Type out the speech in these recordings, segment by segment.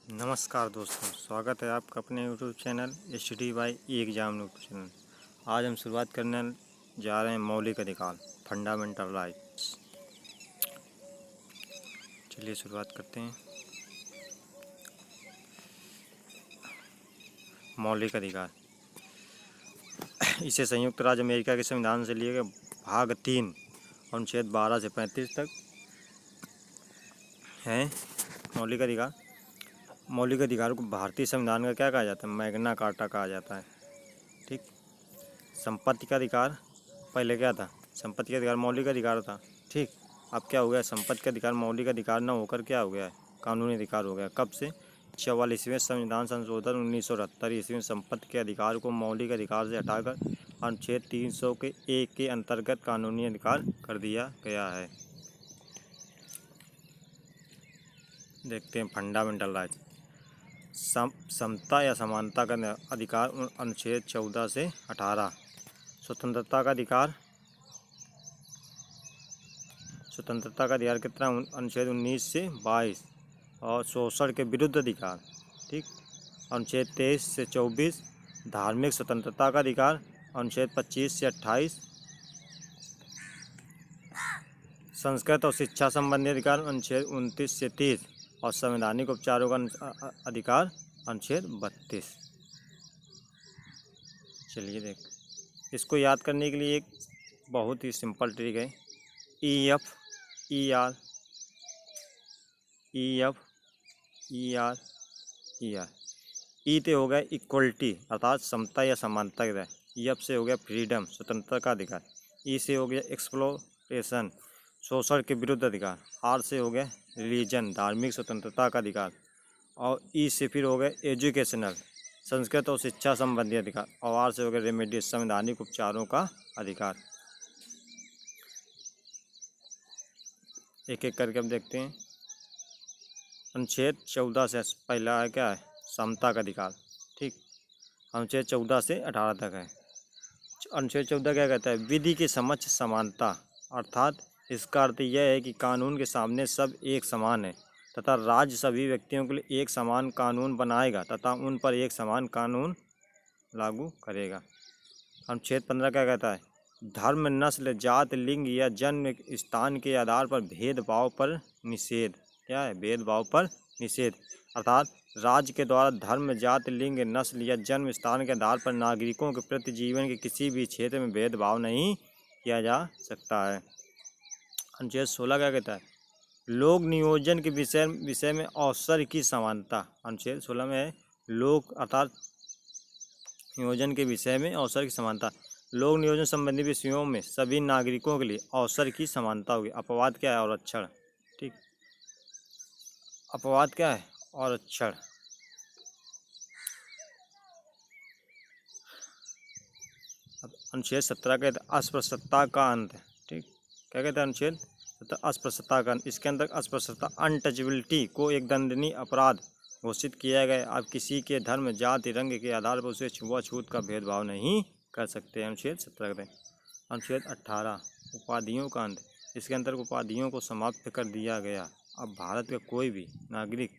नमस्कार दोस्तों, स्वागत है आपका अपने YouTube channel STY exam YouTube channel. आज हम शुरुआत करने जा रहे हैं मौलिक अधिकार, फंडामेंटल राइट्स। चलिए शुरुआत करते हैं। मौलिक अधिकार इसे संयुक्त राज्य अमेरिका के संविधान से लिए गए भाग 3 अनुच्छेद 12 से 35 तक हैं। मौलिक अधिकार मौलिक अधिकार को भारतीय संविधान का क्या कहा जाता है? मैग्ना कार्टा कहा जाता है। ठीक। संपत्ति का अधिकार पहले क्या था? संपत्ति का अधिकार मौलिक अधिकार था। ठीक। अब क्या हो गया? संपत्ति का अधिकार मौलिक अधिकार न होकर क्या हो गया है? कानूनी अधिकार हो गया। कब से? 44वें संविधान संशोधन 1978 ईस्वी में संपत्ति के अधिकार को मौलिक अधिकार से हटाकर अनुच्छेद 300 के 1 के अंतर्गत कानूनी अधिकार कर दिया गया है। देखते हैं फंडामेंटल राइट। समता या समानता का अधिकार अनुच्छेद 14 से 18। स्वतंत्रता का अधिकार कितना? अनुच्छेद 19 से 22। और शोषण के विरुद्ध अधिकार, ठीक, अनुच्छेद 23 से 24। धार्मिक स्वतंत्रता का अधिकार अनुच्छेद 25 से 28। संस्कृत और शिक्षा संबंधी अधिकार अनुच्छेद 29 से 30। और संवैधानिक उपचारों का अधिकार अनुच्छेद 32। चलिए देख, इसको याद करने के लिए एक बहुत ही सिंपल ट्रिक है। EF ER EF ER ER। ई ते हो गया इक्वलिटी अर्थात समता या समानता का। EF से हो गया फ्रीडम स्वतंत्रता का अधिकार। ई से हो गया एक्सप्लोरेशन शोषण के विरुद्ध अधिकार। आर से हो गया रिलीजन धार्मिक स्वतंत्रता का अधिकार। और ई से फिर हो गया एजुकेशनल संस्कृत और शिक्षा संबंधी अधिकार। और आर से हो गया रेमेडियस संवैधानिक उपचारों का अधिकार। एक एक करके हम देखते हैं। अनुच्छेद 14 से पहला है क्या है? समता का अधिकार। ठीक। अनुच्छेद 14 से 18 तक है। अनुच्छेद 14 क्या कहता है? विधि के समक्ष समानता, अर्थात इसका अर्थ यह है कि कानून के सामने सब एक समान है तथा राज्य सभी व्यक्तियों के लिए एक समान कानून बनाएगा तथा उन पर एक समान कानून लागू करेगा। अनुच्छेद 15 क्या कहता है? धर्म नस्ल जाति लिंग या जन्म स्थान के आधार पर भेदभाव पर निषेध। क्या है? भेदभाव पर निषेध, अर्थात राज्य के द्वारा धर्म जाति लिंग नस्ल या जन्म स्थान के आधार पर नागरिकों के प्रति जीवन के किसी भी क्षेत्र में भेदभाव नहीं किया जा सकता है। अनुच्छेद 16 क्या कहता है? लोक नियोजन के विषय में अवसर की समानता। अनुच्छेद 16 में है लोक अर्थात नियोजन के विषय में अवसर की समानता। लोक नियोजन संबंधी विषयों में सभी नागरिकों के लिए अवसर की समानता होगी। अपवाद क्या है? आरक्षण। ठीक। अपवाद क्या है? आरक्षण। अनुच्छेद 17 कहते हैं अस्पृश्यता का अंत। ठीक। क्या कहते हैं? अनुच्छेद 17 अस्पृश्यता का अंत। इसके अंदर अस्पृश्यता अनटचेबिलिटी को एक दंडनीय अपराध घोषित किया गया। अब किसी के धर्म जाति रंग के आधार पर उसे छुआछूत का भेदभाव नहीं कर सकते। अनुच्छेद 17 कहते हैं। अनुच्छेद 18 उपाधियों का अंत। इसके अंदर उपाधियों को समाप्त कर दिया गया। अब भारत का कोई भी नागरिक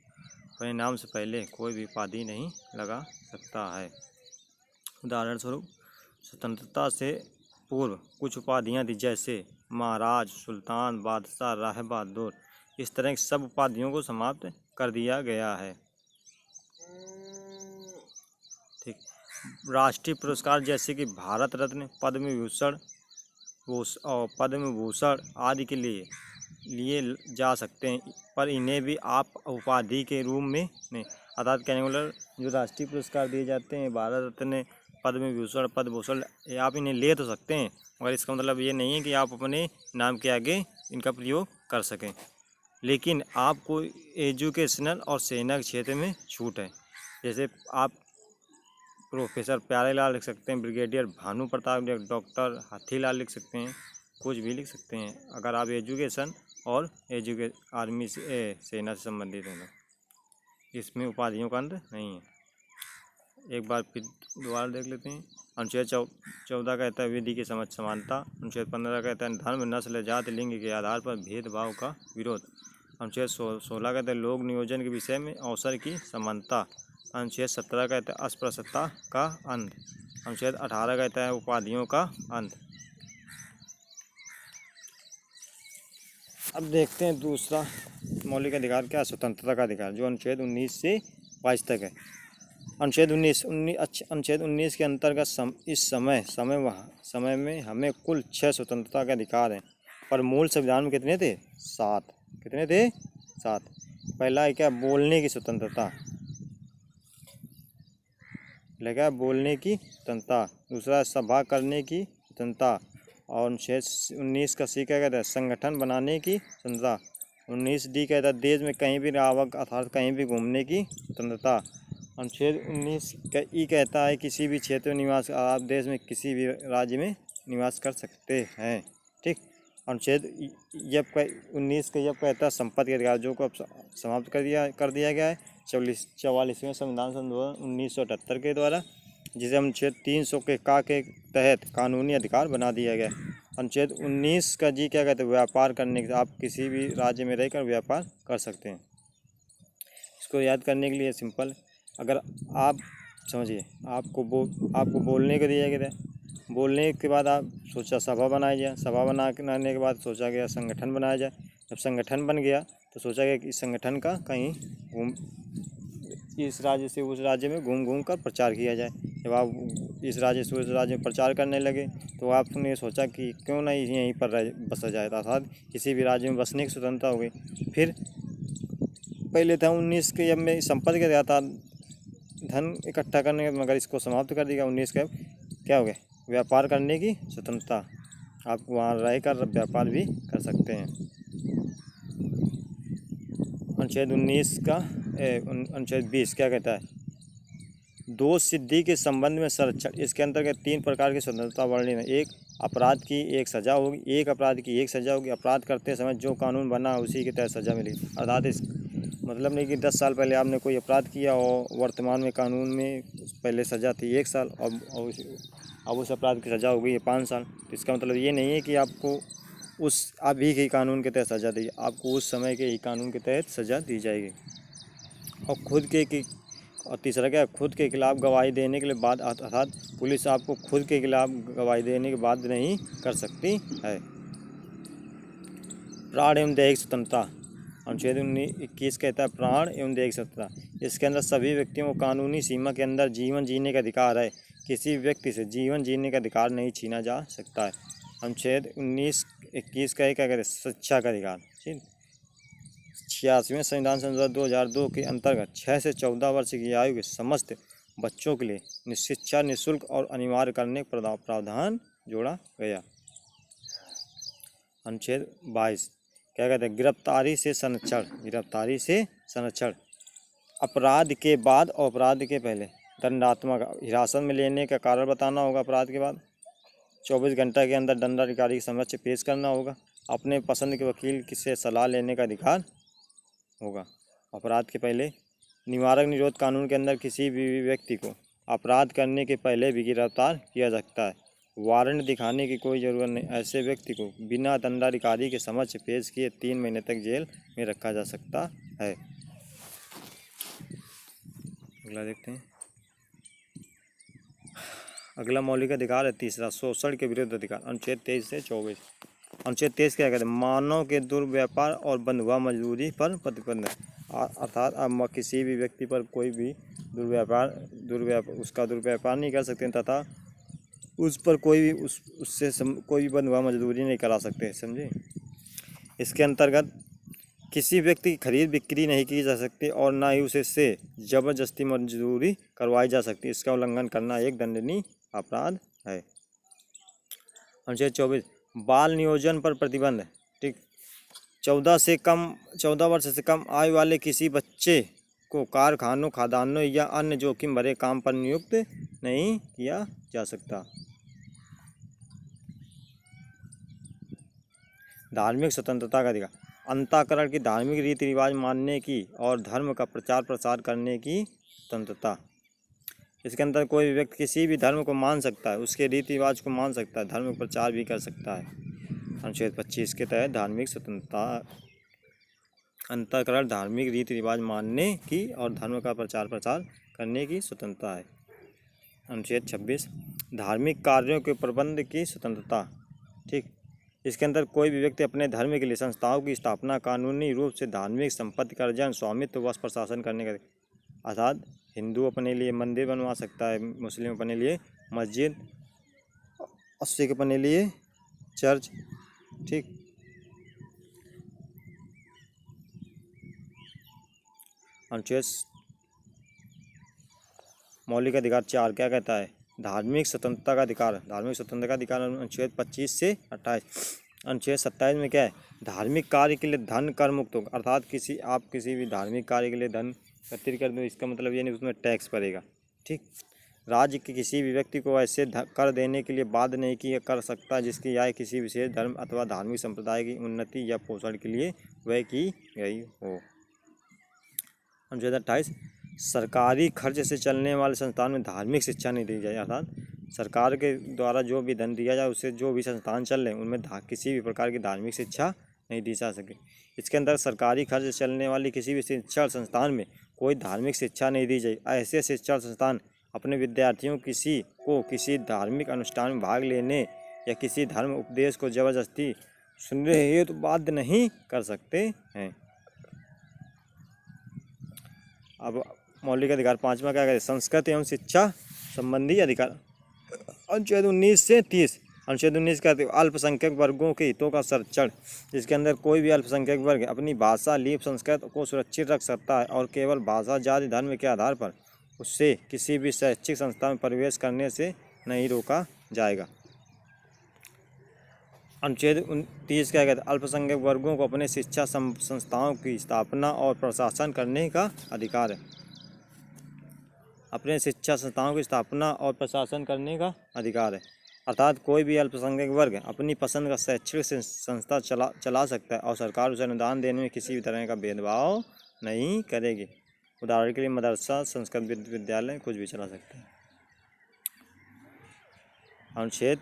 अपने नाम से पहले कोई भी उपाधि नहीं लगा सकता है। उदाहरण स्वरूप स्वतंत्रता से पूर्व कुछ उपाधियाँ थी, जैसे महाराज, सुल्तान, बादशाह, राह बहादुर। इस तरह की सब उपाधियों को समाप्त कर दिया गया है। ठीक। राष्ट्रीय पुरस्कार जैसे कि भारत रत्न, पद्म भूषण आदि के लिए जा सकते हैं, पर इन्हें भी आप उपाधि के रूप में नहीं, अर्थात कहने वाला जो राष्ट्रीय पुरस्कार दिए जाते हैं, भारत रत्न, पद्म भूषण, ये आप इन्हें ले तो सकते हैं, मगर इसका मतलब ये नहीं है कि आप अपने नाम के आगे इनका प्रयोग कर सकें। लेकिन आपको एजुकेशनल और सेना के क्षेत्र में छूट है। जैसे आप प्रोफेसर प्यारेलाल लिख सकते हैं, ब्रिगेडियर भानु प्रताप, डॉक्टर हाथीलाल लिख सकते हैं, कुछ भी लिख सकते हैं, अगर आप एजुकेशन और आर्मी से सेना से संबंधित हैं। इसमें उपाधियों का अंत नहीं है। एक बार फिर दोबारा देख लेते हैं। अनुच्छेद 14 कहता है विधि के समक्ष समानता। अनुच्छेद 15 कहता है धर्म नस्ल जाति लिंग के आधार पर भेदभाव का विरोध। अनुच्छेद 16 कहते हैं लोक नियोजन के विषय में अवसर की समानता। अनुच्छेद 17 कहते हैं अस्पृश्यता का अंत। अनुच्छेद 18 कहता है उपाधियों का अंत। अब देखते हैं दूसरा मौलिक अधिकार क्या है, स्वतंत्रता का अधिकार, जो अनुच्छेद 19 से 22 तक है। अनुच्छेद 19 के अंतर्गत इस समय में हमें कुल 6 स्वतंत्रता के अधिकार हैं, पर मूल संविधान में कितने थे? 7। कितने थे? 7। पहला है क्या? बोलने की स्वतंत्रता। लगा बोलने की स्वतंत्रता। दूसरा सभा करने की स्वतंत्रता। और अनुच्छेद 19 का सी क्या कहता है? संगठन बनाने की स्वतंत्रता। 19 डी कहता है देश में कहीं भी आवक अर्थात कहीं भी घूमने की स्वतंत्रता। अनुच्छेद 19 का ई कहता है किसी भी क्षेत्र में निवास, आप देश में किसी भी राज्य में निवास कर सकते हैं। ठीक। अनुच्छेद यब का 19 का यब कहता है संपत्ति के अधिकार, जो को अब समाप्त कर दिया गया है 44वें संविधान संशोधन 1978 के द्वारा, जिसे अनुच्छेद 300 के के तहत कानूनी अधिकार बना दिया गया। अनुच्छेद 19 का जी क्या कहते हैं? व्यापार करने के, आप किसी भी राज्य में रहकर व्यापार कर सकते हैं। इसको याद करने के लिए सिंपल, अगर आप समझिए आपको बोलने को दिया गया, बोलने के बाद आप सोचा सभा बनाई जाए, सभा बनाने के बाद सोचा गया संगठन बनाया जाए। जब संगठन बन गया तो सोचा गया कि इस संगठन का कहीं इस राज्य से उस राज्य में घूम कर प्रचार किया जाए। जब आप इस राज्य से उस राज्य में प्रचार करने लगे तो आपने सोचा कि क्यों नहीं यहीं पर बसा जाए, अर्थात किसी भी राज्य में बसने की स्वतंत्रता हो गई। फिर पहले था 19 के जब में संपत्ति का था धन इकट्ठा करने, मगर इसको समाप्त कर दिया। 19 का क्या हो गया? व्यापार करने की स्वतंत्रता, आप वहाँ रहकर व्यापार भी कर सकते हैं। अनुच्छेद 19 का अनुच्छेद 20 क्या कहता है? दोष सिद्धि के संबंध में संरक्षण। इसके अंतर्गत 3 प्रकार की स्वतंत्रता वर्णित है। एक अपराध की एक सजा होगी, एक अपराध की एक सजा होगी। अपराध करते समय जो कानून बना उसी के तहत सजा मिलेगी। अर्थात इस मतलब नहीं कि 10 साल पहले आपने कोई अपराध किया और वर्तमान में कानून में पहले सजा थी 1 साल, अब उस अपराध की सज़ा हो गई है 5 साल। तो इसका मतलब ये नहीं है कि आपको उस अभी के कानून के तहत सज़ा दी, आपको उस समय के ही कानून के तहत सज़ा दी जाएगी। और तीसरा क्या है? खुद के खिलाफ गवाही देने के लिए बाद, अर्थात पुलिस आपको खुद के खिलाफ गवाही देने के बाद नहीं कर सकती है। प्राण एवं दैहिक स्वतंत्रता। अनुच्छेद 21 कहता है प्राण एवं दैहिक स्वतंत्रता। इसके अंदर सभी व्यक्तियों को कानूनी सीमा के अंदर जीवन जीने का अधिकार है। किसी व्यक्ति से जीवन जीने का अधिकार नहीं छीना जा सकता है। अनुच्छेद 19-21 का क्या कहते हैं? शिक्षा का अधिकार। ठीक। 86वें संविधान संशोधन 2002 के अंतर्गत 6 से 14 वर्ष की आयु के समस्त बच्चों के लिए शिक्षा निःशुल्क और अनिवार्य करने का प्रावधान जोड़ा गया। अनुच्छेद 22 क्या कहते हैं? गिरफ्तारी से संरक्षण। गिरफ्तारी से संरक्षण। अपराध के बाद और अपराध के पहले दंडात्मक हिरासत में लेने का कारण बताना होगा। अपराध के बाद 24 घंटे के अंदर दंडाधिकारी के समक्ष पेश करना होगा। अपने पसंद के वकील से सलाह लेने का अधिकार होगा। अपराध के पहले निवारक निरोध कानून के अंदर किसी भी व्यक्ति को अपराध करने के पहले भी गिरफ्तार किया जा सकता है। वारंट दिखाने की कोई ज़रूरत नहीं। ऐसे व्यक्ति को बिना दंडाधिकारी के समक्ष पेश किए 3 महीने तक जेल में रखा जा सकता है। अगला देखते हैं। अगला मौलिक अधिकार है तीसरा, शोषण के विरुद्ध अधिकार। अनुच्छेद 23 से 24। अनुच्छेद 23 क्या कहते हैं? मानव के दुर्व्यापार और बंधुआ मजदूरी पर प्रतिबंध है। अर्थात आप किसी भी व्यक्ति पर कोई भी उसका दुर्व्यापार नहीं कर सकते तथा उस पर कोई भी उससे कोई भी बंधुआ मजदूरी नहीं करा सकते। समझे? इसके अंतर्गत किसी व्यक्ति की खरीद बिक्री नहीं की जा सकती और ना ही उसे जबरदस्ती मजदूरी करवाई जा सकती। इसका उल्लंघन करना एक दंडनीय अपराध है। अनुच्छेद 24 बाल नियोजन पर प्रतिबंध। ठीक। 14 वर्ष से कम आयु वाले किसी बच्चे को कारखानों, खदानों या अन्य जोखिम भरे काम पर नियुक्त नहीं किया जा सकता। धार्मिक स्वतंत्रता का अधिकार। अंतःकरण की धार्मिक रीति रिवाज मानने की और धर्म का प्रचार प्रसार करने की स्वतंत्रता। इसके अंदर कोई भी व्यक्ति किसी भी धर्म को मान सकता है, उसके रीति रिवाज को मान सकता है, धर्म प्रचार भी कर सकता है। अनुच्छेद 25 के तहत धार्मिक स्वतंत्रता अंतःकरण धार्मिक रीति रिवाज मानने की और धर्म का प्रचार प्रसार करने की स्वतंत्रता है। अनुच्छेद 26 धार्मिक कार्यों के प्रबंध की स्वतंत्रता। ठीक, इसके अंदर कोई भी व्यक्ति अपने धर्म के लिए संस्थाओं की स्थापना, कानूनी रूप से धार्मिक संपत्ति का अर्जन, स्वामित्व व प्रशासन करने का, अर्थात हिंदू अपने लिए मंदिर बनवा सकता है, मुस्लिम अपने लिए मस्जिद, सिख अपने लिए चर्च। ठीक, अनुच्छेद मौलिक अधिकार 4 क्या कहता है? धार्मिक स्वतंत्रता का अधिकार। धार्मिक स्वतंत्रता का अधिकार अनुच्छेद 25 से 28। अनुच्छेद 27 में क्या है? धार्मिक कार्य के लिए धन कर मुक्त होगा, अर्थात आप किसी भी धार्मिक कार्य के लिए धन एकत्रित कर दो, इसका मतलब ये नहीं उसमें टैक्स पड़ेगा। ठीक, राज्य के किसी भी व्यक्ति को ऐसे कर देने के लिए बाध्य नहीं किया कर सकता जिसकी आय किसी विशेष धर्म अथवा धार्मिक संप्रदाय की उन्नति या पोषण के लिए व्यय की गई हो। अनुच्छेद 28 सरकारी खर्च से चलने वाले संस्थान में धार्मिक शिक्षा नहीं दी जाए, अर्थात सरकार के द्वारा जो भी धन दिया जाए उससे जो भी संस्थान चल रहे हैं उनमें किसी भी प्रकार की धार्मिक शिक्षा नहीं दी जा सके। इसके अंदर सरकारी खर्च से चलने वाली किसी भी शिक्षण संस्थान में कोई धार्मिक शिक्षा नहीं दी जाए। ऐसे शिक्षण संस्थान अपने विद्यार्थियों किसी धार्मिक अनुष्ठान में भाग लेने या किसी धर्म उपदेश को जबरदस्ती सुनने हेतु बाध्य नहीं कर सकते हैं। अब मौलिक अधिकार 5वां क्या कहते हैं? संस्कृति एवं शिक्षा संबंधी अधिकार। अनुच्छेद 19 से 30। अनुच्छेद 19 कहते हैं अल्पसंख्यक वर्गों के हितों का संरक्षण, जिसके अंदर कोई भी अल्पसंख्यक वर्ग अपनी भाषा, लिपि, संस्कृति को सुरक्षित रख सकता है और केवल भाषा, जाति, धर्म के आधार पर उससे किसी भी शैक्षिक संस्था में प्रवेश करने से नहीं रोका जाएगा। अनुच्छेद 30 क्या कहते हैं? अल्पसंख्यक वर्गों को अपने शिक्षा संस्थाओं की स्थापना और प्रशासन करने का अधिकार है। अपने शिक्षा संस्थाओं की स्थापना और प्रशासन करने का अधिकार है, अर्थात कोई भी अल्पसंख्यक वर्ग अपनी पसंद का शैक्षिक संस्था चला सकता है और सरकार उसे अनुदान देने में किसी भी तरह का भेदभाव नहीं करेगी। उदाहरण के लिए मदरसा, संस्कृत विद्यालय कुछ भी चला सकता है। अनुच्छेद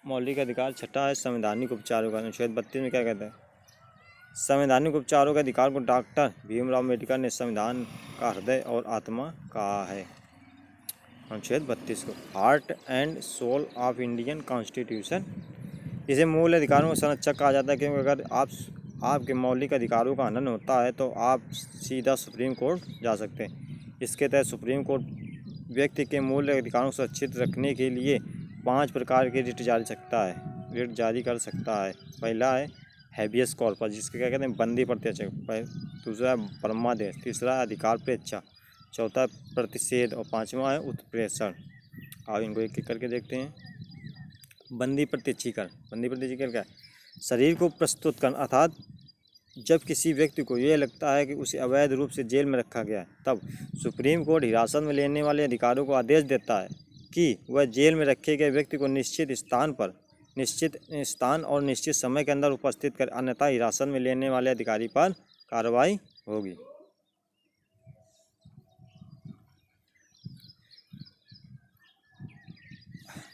मौलिक अधिकार 6 है संवैधानिक उपचारों का। अनुच्छेद 32 में क्या कहता है? संवैधानिक उपचारों के अधिकार को डॉक्टर भीमराव अम्बेडकर ने संविधान का हृदय और आत्मा कहा है। अनुच्छेद 32 को heart and soul of Indian constitution, इसे मूल अधिकारों का संरक्षक कहा जाता है क्योंकि अगर आपके मौलिक अधिकारों का हनन होता है तो आप सीधा सुप्रीम कोर्ट जा सकते हैं। इसके तहत सुप्रीम कोर्ट व्यक्ति के मूल अधिकारों को सुरक्षित रखने के लिए 5 प्रकार के रिट जारी कर सकता है। पहला है हैबियस कॉर्पस, जिसके क्या कहते हैं? बंदी प्रत्यक्ष। दूसरा है परमादेश, तीसरा है अधिकार पेक्षा, चौथा प्रतिषेध और 5वां है उत्प्रेषण। आप इनको एक एक करके देखते हैं। बंदी प्रत्यक्षीकरण क्या है? शरीर को प्रस्तुत करना, अर्थात जब किसी व्यक्ति को यह लगता है कि उसे अवैध रूप से जेल में रखा गया है तब सुप्रीम कोर्ट हिरासत में लेने वाले अधिकारियों को आदेश देता है कि वह जेल में रखे गए व्यक्ति को निश्चित स्थान और निश्चित समय के अंदर उपस्थित कर, अन्यथा हिरासत में लेने वाले अधिकारी पर कार्रवाई होगी।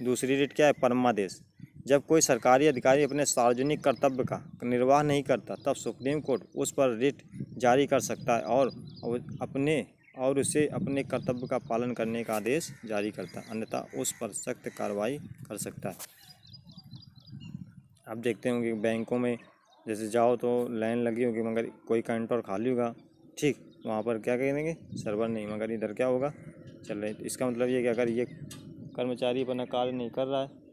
दूसरी रिट क्या है? परमादेश। जब कोई सरकारी अधिकारी अपने सार्वजनिक कर्तव्य का निर्वाह नहीं करता तब सुप्रीम कोर्ट उस पर रिट जारी कर सकता है और उसे अपने कर्तव्य का पालन करने का आदेश जारी करता है, अन्यथा उस पर सख्त कार्रवाई कर सकता है। आप देखते होंगे बैंकों में जैसे जाओ तो लाइन लगी होगी मगर कोई काउंटर खाली होगा, ठीक, वहाँ पर क्या कहेंगे? सर्वर नहीं। मगर इधर क्या होगा? चल रहे। इसका मतलब ये कि अगर ये कर्मचारी अपना कार्य नहीं कर रहा है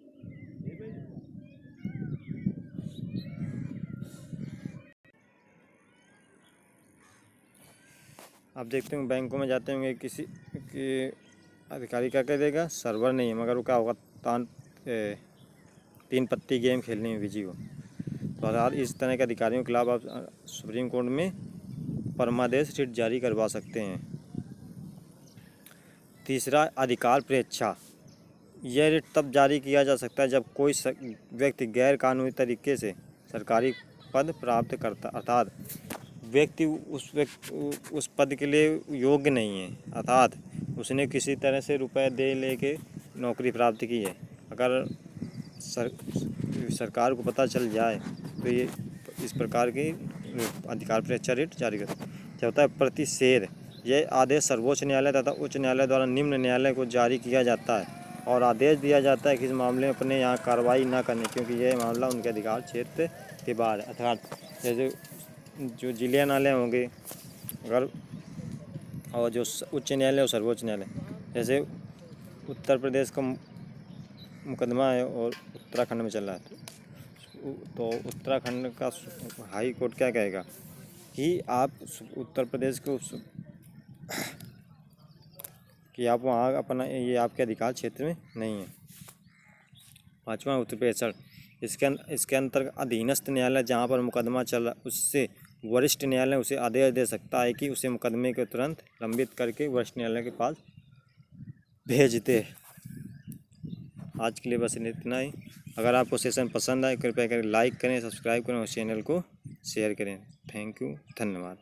आप देखते होंगे बैंकों में जाते होंगे किसी के अधिकारी क्या कह देगा? सर्वर नहीं है, मगर वो क्या होगा? 3 पत्ती गेम खेलने में बिजी हो। तो अगर इस तरह के अधिकारियों के खिलाफ आप सुप्रीम कोर्ट में परमादेश रिट जारी करवा सकते हैं। तीसरा अधिकार प्रेक्षा, यह रिट तब जारी किया जा सकता है जब कोई व्यक्ति गैर कानूनी तरीके से सरकारी पद प्राप्त करता, अर्थात व्यक्ति उस पद के लिए योग्य नहीं है, अर्थात उसने किसी तरह से रुपए दे लेके नौकरी प्राप्त की है। अगर सरकार को पता चल जाए तो ये इस प्रकार की अधिकार परीक्षा रिट जारी कर। क्या होता है प्रतिषेध, यह आदेश सर्वोच्च न्यायालय तथा उच्च न्यायालय द्वारा निम्न न्यायालय को जारी किया जाता है और आदेश दिया जाता है कि इस मामले में अपने यहाँ कार्रवाई न करने, क्योंकि यह मामला उनके अधिकार क्षेत्र के बाहर है। अर्थात जैसे जो जिले न्यायालय होंगे अगर, और जो उच्च न्यायालय और सर्वोच्च न्यायालय, जैसे उत्तर प्रदेश का मुकदमा है और उत्तराखंड में चल रहा है, तो उत्तराखंड का हाई कोर्ट क्या कहेगा कि आप उत्तर प्रदेश को कि आप वहाँ अपना, ये आपके अधिकार क्षेत्र में नहीं है। 5वां उत्तर इसके अंतर्गत अधीनस्थ न्यायालय जहाँ पर मुकदमा चल रहा उससे वरिष्ठ न्यायालय उसे आदेश दे सकता है कि उसे मुकदमे को तुरंत लंबित करके वरिष्ठ न्यायालय के पास भेज दे। आज के लिए बस इतना ही। अगर आपको सेशन पसंद आए कृपया करके लाइक करें, सब्सक्राइब करें और चैनल को शेयर करें। थैंक यू, धन्यवाद।